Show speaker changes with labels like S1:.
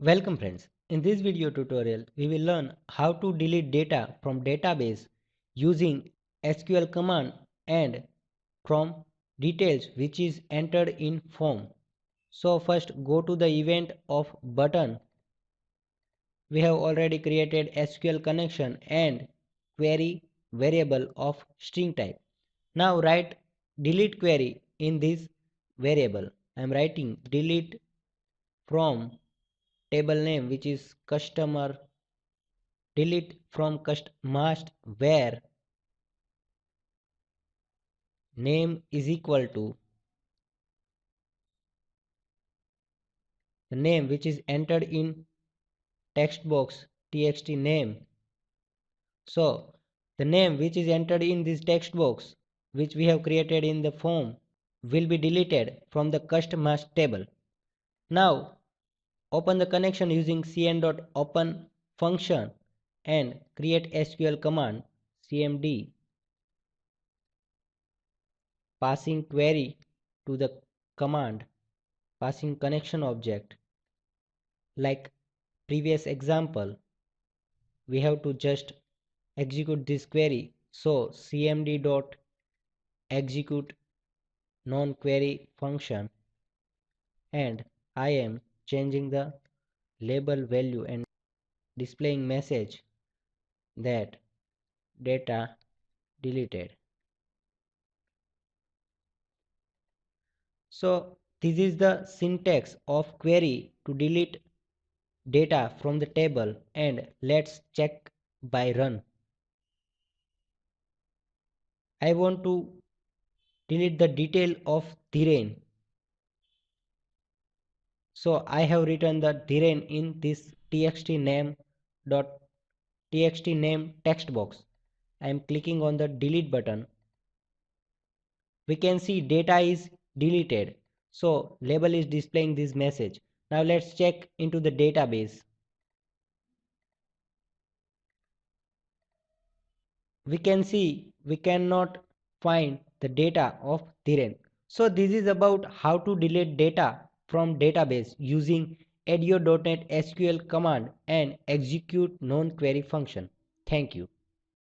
S1: Welcome friends. In this video tutorial, we will learn how to delete data from database using SQL command and from details which is entered in form. So first go to the event of button. We have already created SQL connection and query variable of string type. Now write delete query in this variable. I am writing delete from table name which is customer, delete from must where name is equal to the name which is entered in text box txt name. So the name which is entered in this text box which we have created in the form will be deleted from the must table. Now open the connection using cn.open function and create SQL command cmd passing query to the command passing connection object. Like previous example, we have to just execute this query. So cmd dot execute non query function, and I am changing the label value and displaying message that data deleted. So this is the syntax of query to delete data from the table, and let's check by run. I want to delete the detail of Dhiren. So I have written the Dhiren in this txt name text box. I am clicking on the delete button. We can see data is deleted. So label is displaying this message. Now let's check into the database. We can see we cannot find the data of Dhiren. So this is about how to delete data from database using ADO.NET SQL command and execute non-query function. Thank you.